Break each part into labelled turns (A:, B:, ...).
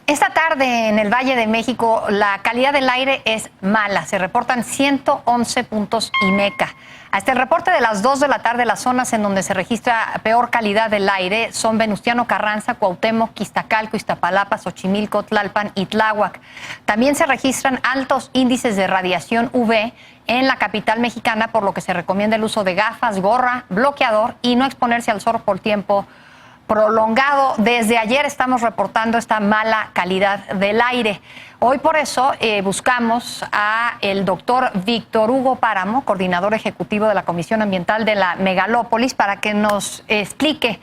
A: Esta tarde en el Valle de México la calidad del aire es mala. Se reportan 111 puntos IMECA. Hasta el reporte de las 2 de la tarde, las zonas en donde se registra peor calidad del aire son Venustiano Carranza, Cuauhtémoc, Iztacalco, Iztapalapa, Xochimilco, Tlalpan y Tláhuac. También se registran altos índices de radiación UV en la capital mexicana, por lo que se recomienda el uso de gafas, gorra, bloqueador y no exponerse al sol por tiempo prolongado. Desde ayer estamos reportando esta mala calidad del aire. Hoy por eso buscamos a el doctor Víctor Hugo Páramo, coordinador ejecutivo de la Comisión Ambiental de la Megalópolis, para que nos explique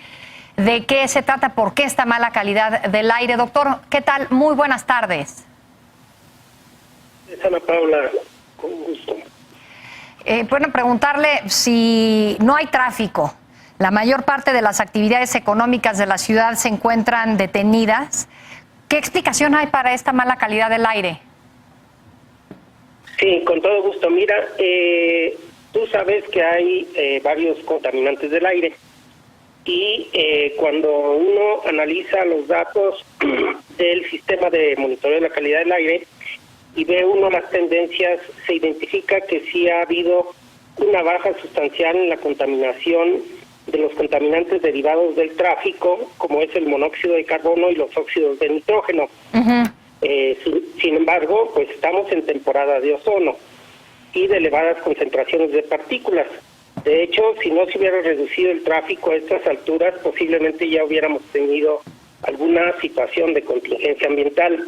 A: de qué se trata, por qué esta mala calidad del aire. Doctor, ¿qué tal? Muy buenas tardes.
B: Ana Paula, con gusto.
A: Bueno, preguntarle si no hay tráfico. La mayor parte de las actividades económicas de la ciudad se encuentran detenidas. ¿Qué explicación hay para esta mala calidad del aire?
B: Sí, con todo gusto. Mira, tú sabes que hay varios contaminantes del aire y cuando uno analiza los datos del sistema de monitoreo de la calidad del aire y ve uno las tendencias, se identifica que sí ha habido una baja sustancial en la contaminación de los contaminantes derivados del tráfico, como es el monóxido de carbono y los óxidos de nitrógeno. Sin embargo, pues estamos en temporada de ozono y de elevadas concentraciones de partículas. De hecho, si no se hubiera reducido el tráfico a estas alturas, posiblemente ya hubiéramos tenido alguna situación de contingencia ambiental.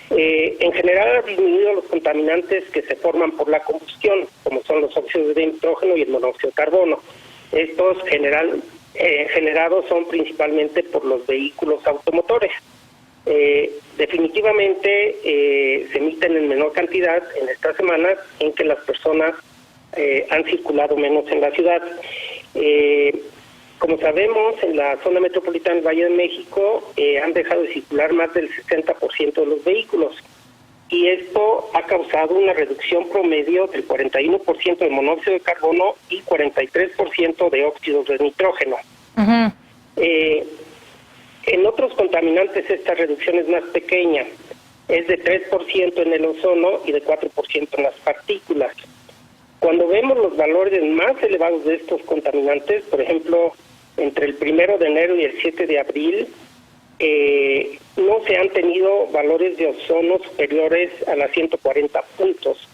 B: En general ha disminuido los contaminantes que se forman por la combustión, como son los óxidos de nitrógeno y el monóxido de carbono. Estos generados son principalmente por los vehículos automotores. Definitivamente se emiten en menor cantidad en estas semanas en que las personas han circulado menos en la ciudad. Como sabemos, en la zona metropolitana del Valle de México han dejado de circular más del 60% de los vehículos. Y esto ha causado una reducción promedio del 41% de monóxido de carbono y 43% de óxidos de nitrógeno. En otros contaminantes esta reducción es más pequeña, es de 3% en el ozono y de 4% en las partículas. Cuando vemos los valores más elevados de estos contaminantes, por ejemplo, entre el 1 de enero y el 7 de abril, no se han tenido valores de ozono superiores a las 140 puntos.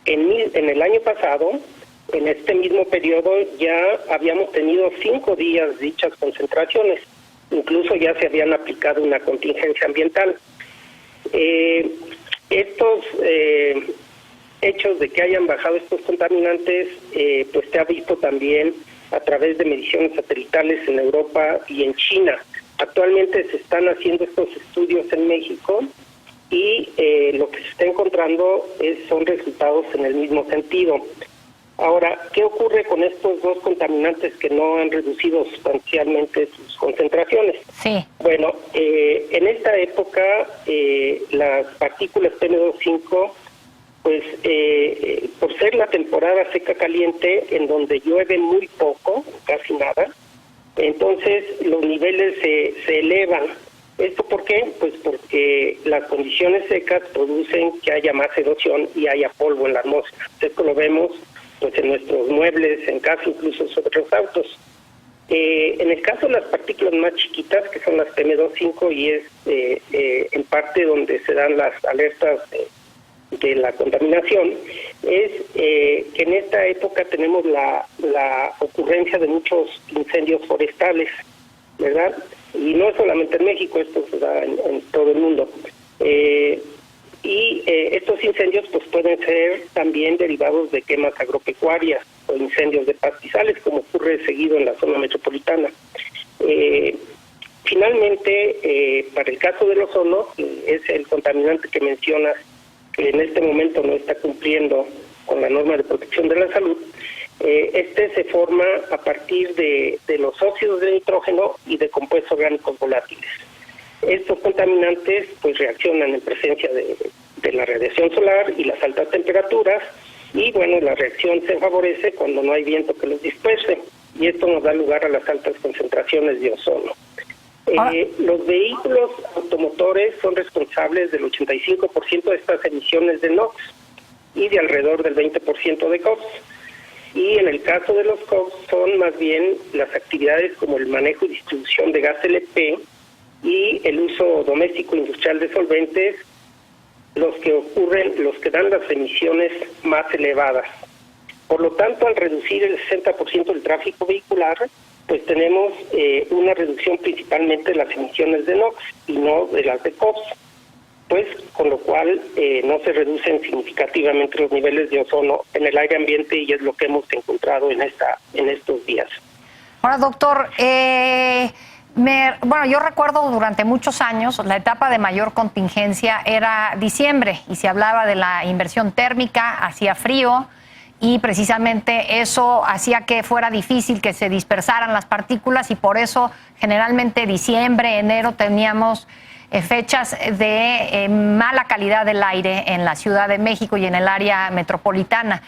B: En el año pasado, en este mismo periodo, ya habíamos tenido 5 días dichas concentraciones. Incluso ya se habían aplicado una contingencia ambiental. Estos hechos de que hayan bajado estos contaminantes, pues se ha visto también a través de mediciones satelitales en Europa y en China. Actualmente se están haciendo estos estudios en México y lo que se está encontrando son resultados en el mismo sentido. Ahora, ¿qué ocurre con estos dos contaminantes que no han reducido sustancialmente sus concentraciones?
A: Sí.
B: Bueno, en esta época las partículas PM2.5, pues por ser la temporada seca caliente en donde llueve muy poco, casi nada, entonces los niveles se elevan. ¿Esto por qué? Pues porque las condiciones secas producen que haya más erosión y haya polvo en la atmósfera. Esto lo vemos pues en nuestros muebles, en casa, incluso sobre los autos. En el caso de las partículas más chiquitas, que son las PM2.5, y es en parte donde se dan las alertas de la contaminación, es que en esta época tenemos la ocurrencia de muchos incendios forestales, ¿verdad? Y no solamente en México, esto se da en todo el mundo. Estos incendios pues pueden ser también derivados de quemas agropecuarias o incendios de pastizales, como ocurre seguido en la zona metropolitana. Finalmente, para el caso del ozono, es el contaminante que mencionas, que en este momento no está cumpliendo con la norma de protección de la salud. Este se forma a partir de los óxidos de nitrógeno y de compuestos orgánicos volátiles. Estos contaminantes pues reaccionan en presencia de la radiación solar y las altas temperaturas, y bueno, la reacción se favorece cuando no hay viento que los disperse, y esto nos da lugar a las altas concentraciones de ozono. Los vehículos automotores son responsables del 85% de estas emisiones de NOx y de alrededor del 20% de COX. Y en el caso de los COX son más bien las actividades como el manejo y distribución de gas LP y el uso doméstico industrial de solventes los que dan las emisiones más elevadas. Por lo tanto, al reducir el 60% del tráfico vehicular, pues tenemos una reducción principalmente de las emisiones de NOx y no de las de COX, pues con lo cual no se reducen significativamente los niveles de ozono en el aire ambiente y es lo que hemos encontrado en estos días.
A: Ahora, doctor, yo recuerdo durante muchos años la etapa de mayor contingencia era diciembre y se hablaba de la inversión térmica, hacía frío y precisamente eso hacía que fuera difícil que se dispersaran las partículas y por eso generalmente diciembre, enero teníamos fechas de mala calidad del aire en la Ciudad de México y en el área metropolitana.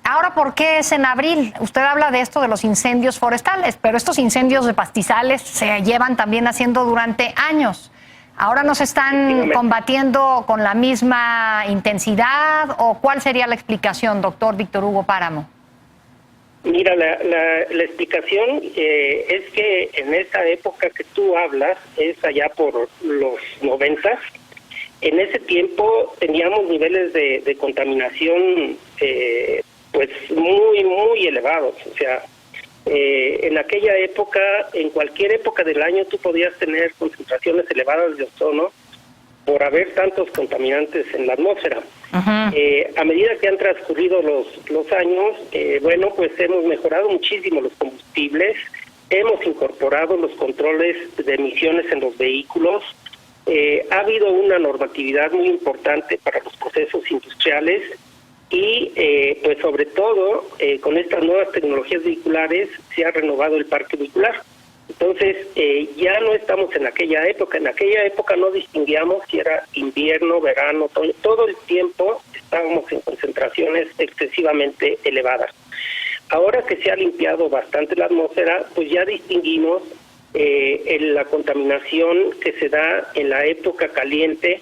A: Ahora, ¿por qué es en abril? Usted habla de esto de los incendios forestales, pero estos incendios de pastizales se llevan también haciendo durante años. ¿Ahora no se están combatiendo con la misma intensidad o cuál sería la explicación, doctor Víctor Hugo Páramo?
B: Mira, la explicación es que en esa época que tú hablas, es allá por los 90, en ese tiempo teníamos niveles de contaminación pues muy, muy elevados. O sea, en aquella época, en cualquier época del año, tú podías tener concentraciones elevadas de ozono por haber tantos contaminantes en la atmósfera. A medida que han transcurrido los años, pues hemos mejorado muchísimo los combustibles, hemos incorporado los controles de emisiones en los vehículos, ha habido una normatividad muy importante para los procesos industriales y pues sobre todo con estas nuevas tecnologías vehiculares se ha renovado el parque vehicular. Entonces ya no estamos en aquella época no distinguíamos si era invierno, verano, todo el tiempo estábamos en concentraciones excesivamente elevadas. Ahora que se ha limpiado bastante la atmósfera, pues ya distinguimos en la contaminación que se da en la época caliente,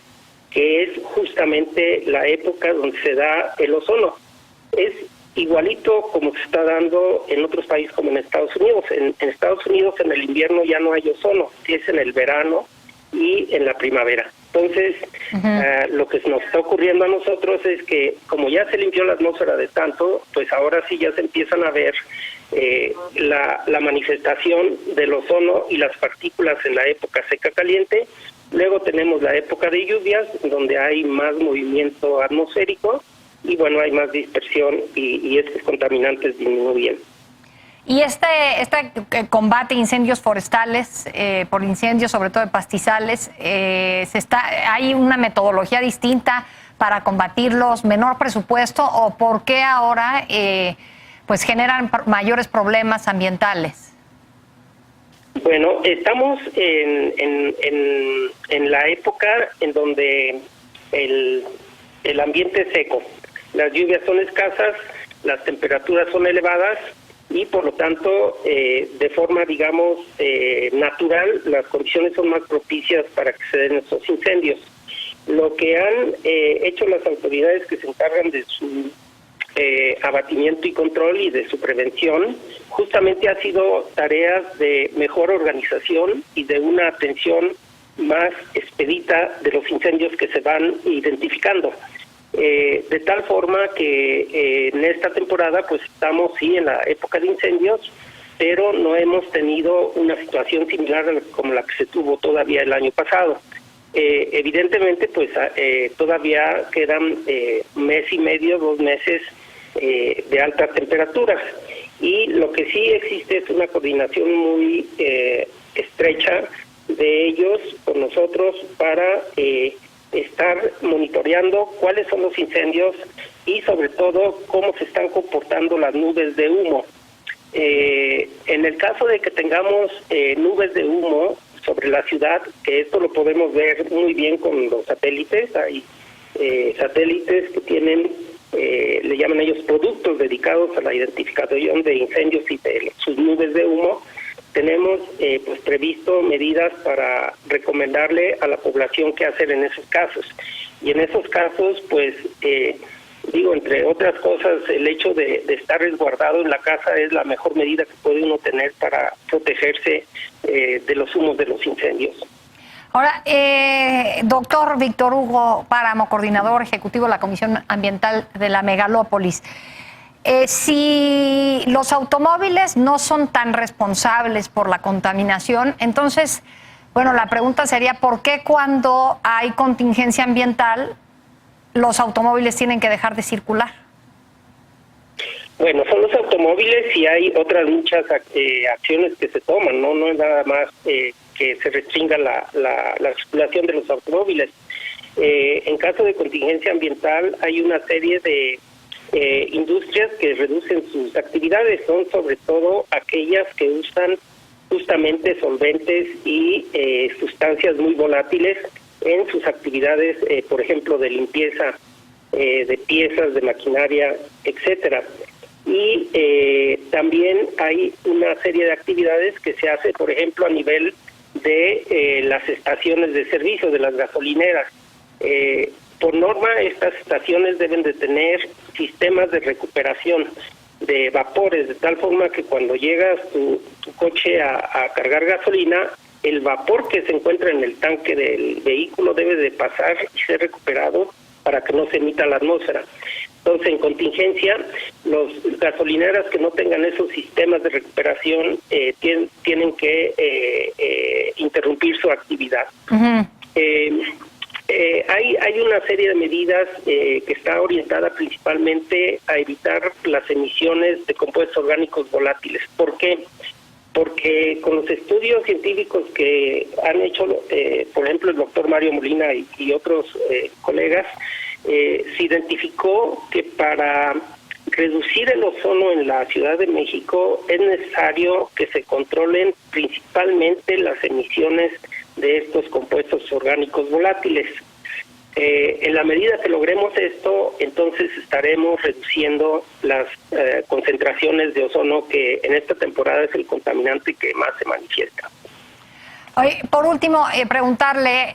B: que es justamente la época donde se da el ozono. Es igualito como se está dando en otros países como en Estados Unidos. En Estados Unidos en el invierno ya no hay ozono, es en el verano y en la primavera. Entonces, lo que nos está ocurriendo a nosotros es que como ya se limpió la atmósfera de tanto, pues ahora sí ya se empiezan a ver la manifestación del ozono y las partículas en la época seca caliente. Luego tenemos la época de lluvias, donde hay más movimiento atmosférico y bueno, hay más dispersión y estos contaminantes disminuyen.
A: Y este combate a incendios forestales, por incendios sobre todo de pastizales, ¿hay una metodología distinta para combatirlos, menor presupuesto o por qué ahora pues generan mayores problemas ambientales?
B: Bueno, estamos en la época en donde el ambiente es seco, las lluvias son escasas, las temperaturas son elevadas y por lo tanto de forma digamos natural las condiciones son más propicias para que se den estos incendios. Lo que han hecho las autoridades que se encargan de su abatimiento y control y de su prevención justamente ha sido tareas de mejor organización y de una atención más expedita de los incendios que se van identificando. De tal forma que en esta temporada pues estamos sí en la época de incendios, pero no hemos tenido una situación similar como la que se tuvo todavía el año pasado. Evidentemente pues todavía quedan mes y medio, 2 meses de altas temperaturas y lo que sí existe es una coordinación muy estrecha de ellos con nosotros para estar monitoreando cuáles son los incendios y sobre todo cómo se están comportando las nubes de humo. En el caso de que tengamos nubes de humo sobre la ciudad, que esto lo podemos ver muy bien con los satélites, hay satélites que tienen, le llaman ellos productos dedicados a la identificación de incendios y de sus nubes de humo, tenemos pues previsto medidas para recomendarle a la población qué hacer en esos casos. Y en esos casos, pues, entre otras cosas, el hecho de estar resguardado en la casa es la mejor medida que puede uno tener para protegerse de los humos de los incendios.
A: Ahora, doctor Víctor Hugo Páramo, coordinador ejecutivo de la Comisión Ambiental de la Megalópolis, si los automóviles no son tan responsables por la contaminación, entonces, bueno, la pregunta sería, ¿por qué cuando hay contingencia ambiental los automóviles tienen que dejar de circular?
B: Bueno, son los automóviles y hay otras muchas acciones que se toman, no es nada más que se restringa la circulación de los automóviles. En caso de contingencia ambiental hay una serie de industrias que reducen sus actividades, son sobre todo aquellas que usan justamente solventes y sustancias muy volátiles en sus actividades, por ejemplo, de limpieza de piezas, de maquinaria, etcétera. Y también hay una serie de actividades que se hace, por ejemplo, a nivel de las estaciones de servicio, de las gasolineras. Por norma, estas estaciones deben de tener sistemas de recuperación de vapores, de tal forma que cuando llegas tu coche a cargar gasolina, el vapor que se encuentra en el tanque del vehículo debe de pasar y ser recuperado para que no se emita a la atmósfera. Entonces, en contingencia, los gasolineras que no tengan esos sistemas de recuperación tienen que interrumpir su actividad. Uh-huh. Hay una serie de medidas que está orientada principalmente a evitar las emisiones de compuestos orgánicos volátiles. ¿Por qué? Porque con los estudios científicos que han hecho, por ejemplo, el doctor Mario Molina y otros colegas, se identificó que para reducir el ozono en la Ciudad de México es necesario que se controlen principalmente las emisiones de estos compuestos orgánicos volátiles. En la medida que logremos esto, entonces estaremos reduciendo las concentraciones de ozono, que en esta temporada es el contaminante que más se manifiesta.
A: Por último, preguntarle,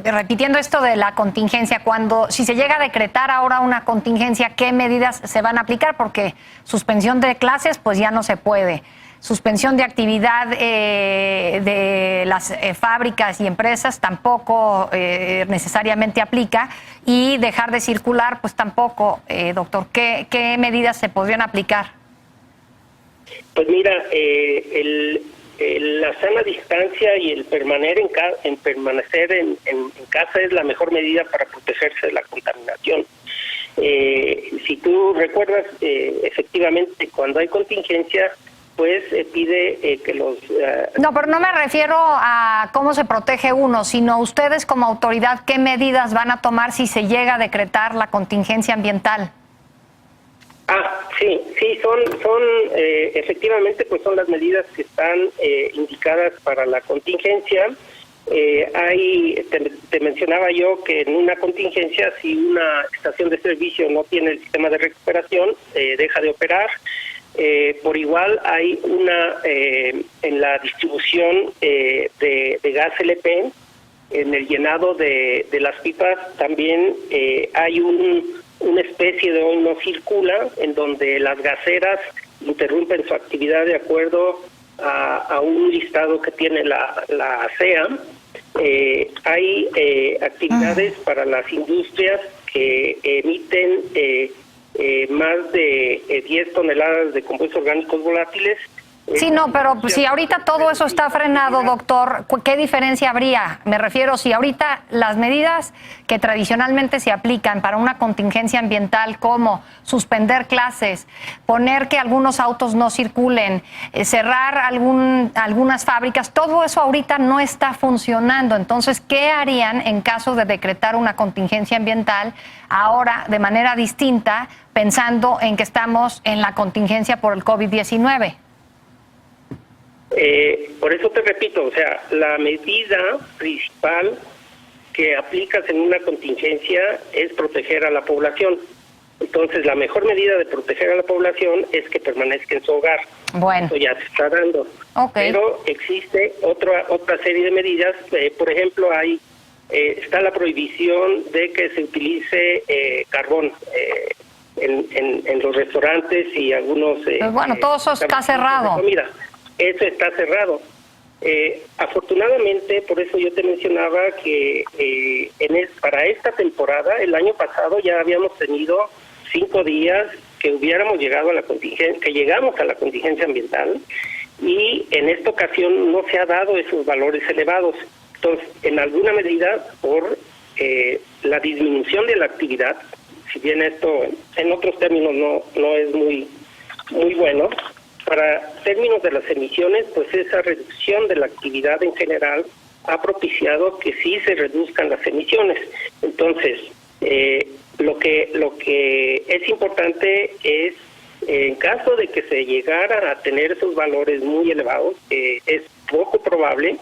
A: repitiendo esto de la contingencia, si se llega a decretar ahora una contingencia, ¿qué medidas se van a aplicar? Porque suspensión de clases, pues ya no se puede. Suspensión de actividad de las fábricas y empresas tampoco necesariamente aplica, y dejar de circular, pues tampoco, doctor. ¿Qué medidas se podrían aplicar?
B: Pues mira, la sana distancia y el permanecer en casa es la mejor medida para protegerse de la contaminación. Si tú recuerdas, efectivamente, cuando hay contingencia, pues pide que los...
A: No, pero no me refiero a cómo se protege uno, sino ustedes como autoridad, ¿qué medidas van a tomar si se llega a decretar la contingencia ambiental?
B: Sí, son efectivamente, pues son las medidas que están indicadas para la contingencia. Te mencionaba yo que en una contingencia, si una estación de servicio no tiene el sistema de recuperación, deja de operar. Por igual hay en la distribución de gas LP, en el llenado de las pipas también hay una especie de hoy no circula, en donde las gaseras interrumpen su actividad de acuerdo a un listado que tiene la CEA. Hay actividades para las industrias que emiten más de 10 toneladas de compuestos orgánicos volátiles.
A: Sí, no, pero si ahorita todo eso está frenado, doctor, ¿qué diferencia habría? Me refiero, si ahorita las medidas que tradicionalmente se aplican para una contingencia ambiental, como suspender clases, poner que algunos autos no circulen, cerrar algunas fábricas, todo eso ahorita no está funcionando. Entonces, ¿qué harían en caso de decretar una contingencia ambiental ahora de manera distinta, pensando en que estamos en la contingencia por el COVID-19?
B: Por eso te repito, o sea, la medida principal que aplicas en una contingencia es proteger a la población. Entonces, la mejor medida de proteger a la población es que permanezca en su hogar.
A: Bueno.
B: Eso ya se está dando.
A: Okay.
B: Pero existe otra serie de medidas. Por ejemplo, está la prohibición de que se utilice carbón en los restaurantes y algunos...
A: Pues bueno, todo eso está cerrado.
B: Mira, eso está cerrado. Afortunadamente, por eso yo te mencionaba que para esta temporada, el año pasado ya habíamos tenido 5 días que hubiéramos llegado a la contingencia, que llegamos a la contingencia ambiental, y en esta ocasión no se ha dado esos valores elevados. Entonces, en alguna medida, por la disminución de la actividad, si bien esto en otros términos no es muy bueno, para términos de las emisiones, pues esa reducción de la actividad en general ha propiciado que sí se reduzcan las emisiones. Entonces, lo que es importante es, en caso de que se llegara a tener esos valores muy elevados, es poco probable,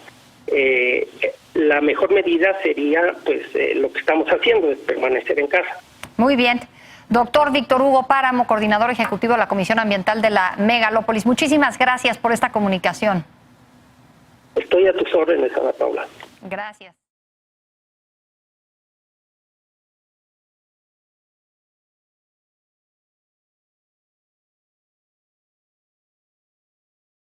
B: la mejor medida sería pues lo que estamos haciendo, es permanecer en casa.
A: Muy bien. Doctor Víctor Hugo Páramo, coordinador ejecutivo de la Comisión Ambiental de la Megalópolis, muchísimas gracias por esta comunicación.
B: Estoy a tus órdenes, Ana Paula.
A: Gracias.